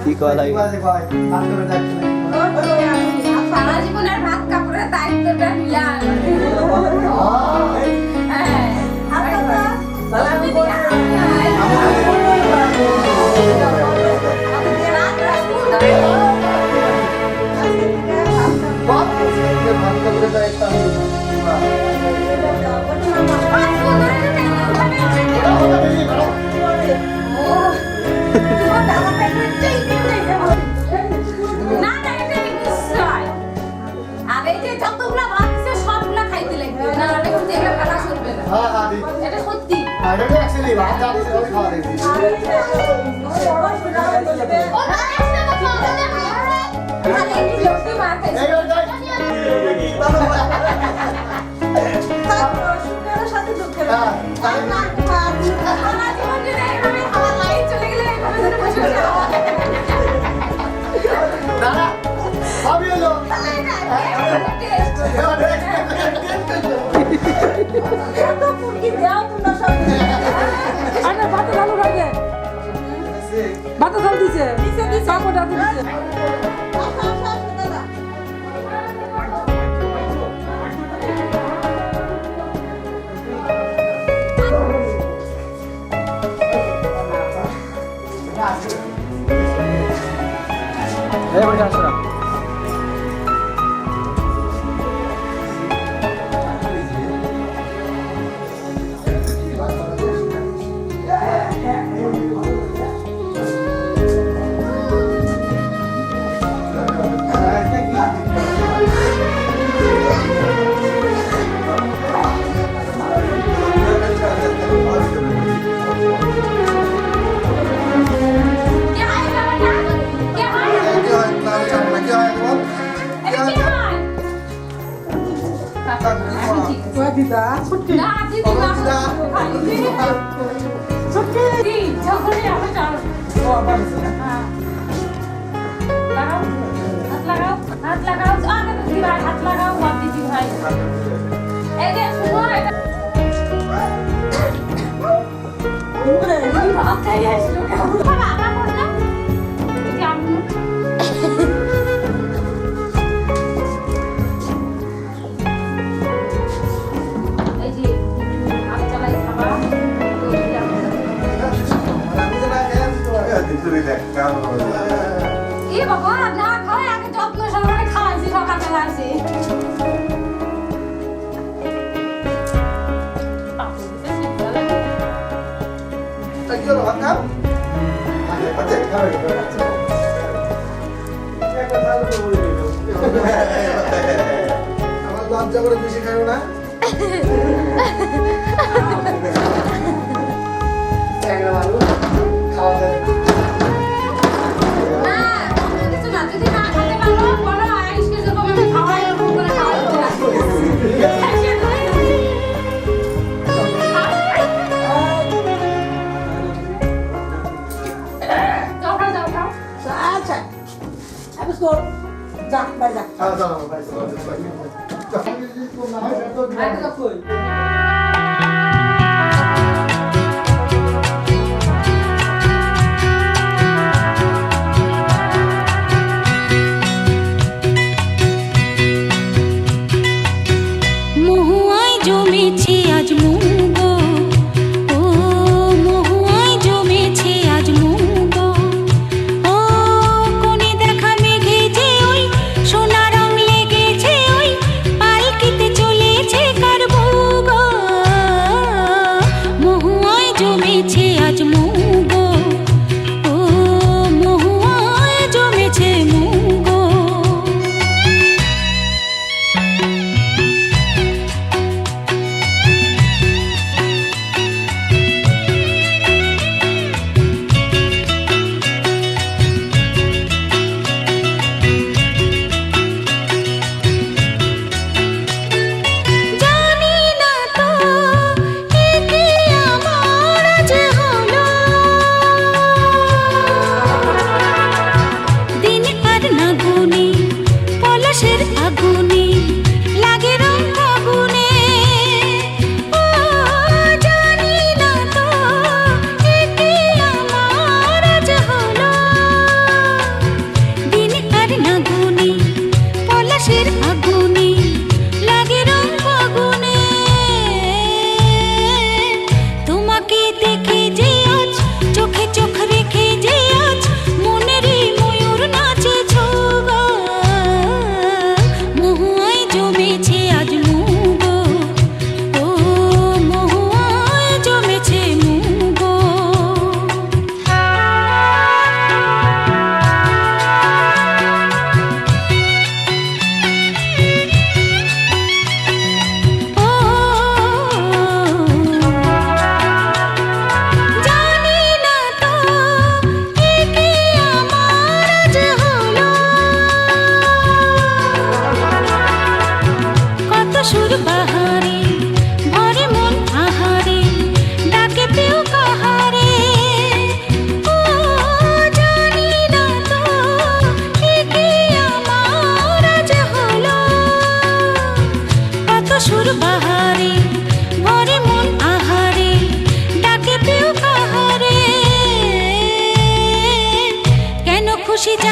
কি কয় লাগে সারা জীবনের ভাত কাপড়ের দায়িত্বটা নিলাম বাতাস দিছে কাপড় দিছে দিদা ছুটি না দিদা ছুটি যখনই আমরা যাও ও আবার হ্যাঁ হাত লাগাও আগে তো দিবা হাত লাগাও বাদ দিদি ভাই এই যে শুনো এটা ওরে বাবা খাই আসলো বাবা আবার করলাম এই যে আমি বাবা না খাওয়াই আগে যত্ন সহকারে খাওয়াইছি সকালবেলা আসি আমার লজ্জা করে বেশি খাইও না খাওয়া যায় সোনা রং লেগেছে ওই পালকিতে চলেছে কার বউ গো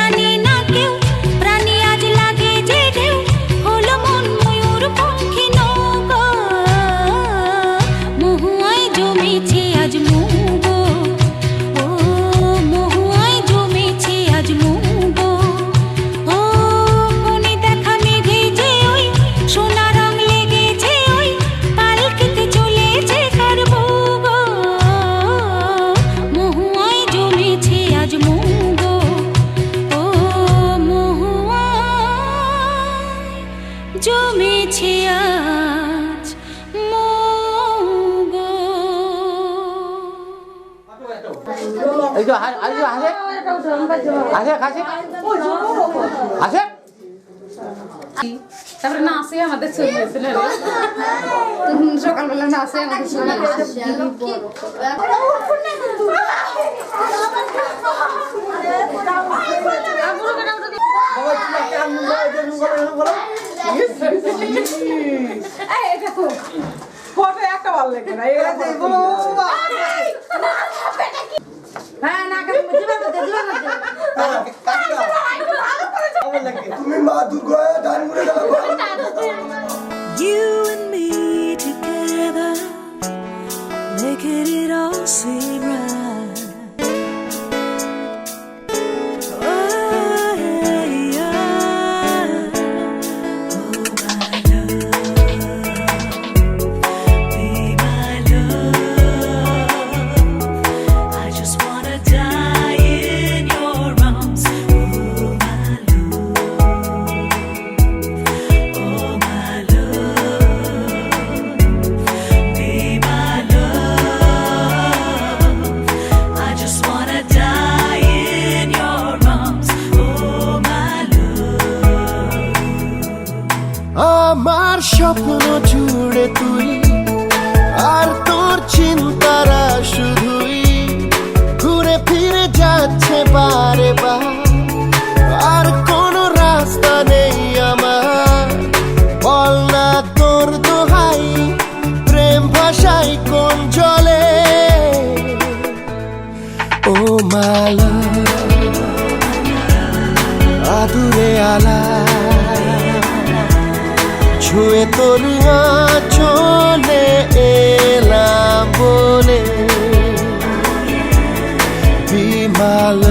জানে না কেউ, প্রাণী আজ লাগে যে ঢেউ, হলো মন ময়ূর পঙ্খী নৌকো, মহুয়ায় জমেছে আজ মুগো, ও মহুয়ায় জমেছে আজ মুগো, ও কোনে দেখা মেঘে যে ওই সোনা রং লেগেছে ওই পালকিতে চলেছে কার বউগো, মহুয়ায় জমেছে আজ মুগো, ও মহুয়ায় জমেছে আজ মুগো। এই তো হাসে হাসে হাসে তারপরে নাচে আমাদের চলে গেছিল রে। সকালবেলা নাচে আমাদের সঙ্গে ফটো একটা ভালো লাগবে না হ্যাঁ না কেন দিবা তুমি মা দুর্গা ডান মুড়ে গেল You and me together, making it all seem right. Oh, yeah. Oh, my love, be my love. I just wanna die in your arms. Oh, my love. Oh, my love, be my love. I just wanna die in your arms. Oh, my love. আমার স্বপ্ন জুড়ে তুই আর তোর চিন্তারা শুধুই ঘুরে ফিরে যাচ্ছে বারে বার, আর কোনো রাস্তা নেই আমার, বল না তোর দোহাই প্রেম ভাষাই কোন জলে, ও মালা আদুরে আলা ছুঁয়ে তোর চলে এলাম বলে, বিমাল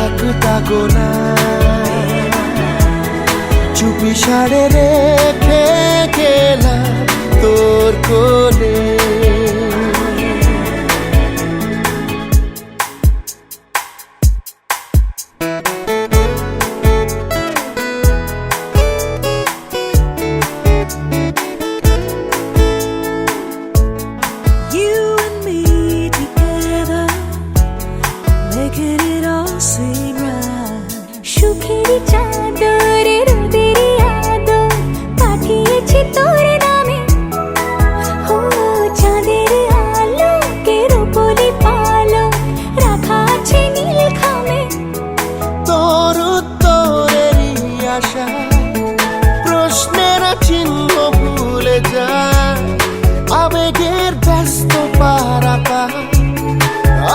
একটা গোনা চুপি সাড়ে রেখে গেলাম তোর কোলে। You and me together, making it all seem right. সুখের চাদর রোদের আদর পাঠিয়েছি তোর নামে, ও চাঁদের আলোকে রূপলি পালো রাখা আছে নীল খামে, তোর উত্তরেরই আশা প্রশ্নের চিহ্ন ভুলে যায়, আবেগের ব্যস্ত পারাপা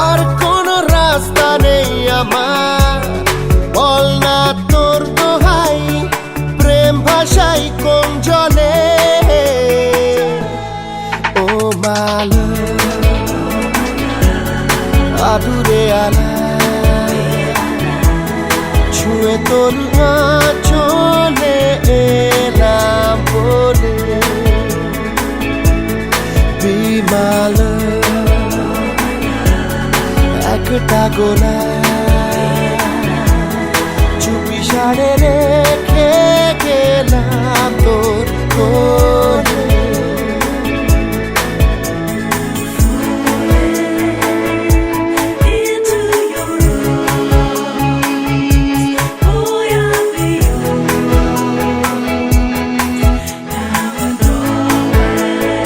আর কোনো রাস্তা নেই আমার, বল না তোর দোহাই প্রেম ভাষাই কোন জলে, ও মাল আদুরে আলা ছুঁয়ে তোর চলে এলাম বলে, বিমাল একটা গোলা চুপি সাড়ে রেখে গেলাম তোর কোলে। into your arms. Boy, I'll be yours now and always.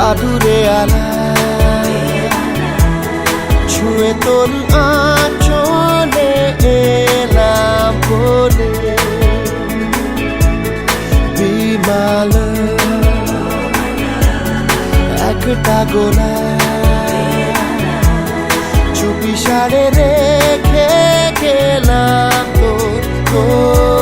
আদুরে আলা ছুঁয়ে তোর আঁচলে এলাম বলে বিমাল একটা গোলা চুপি সারে রেখে গেলাম তোর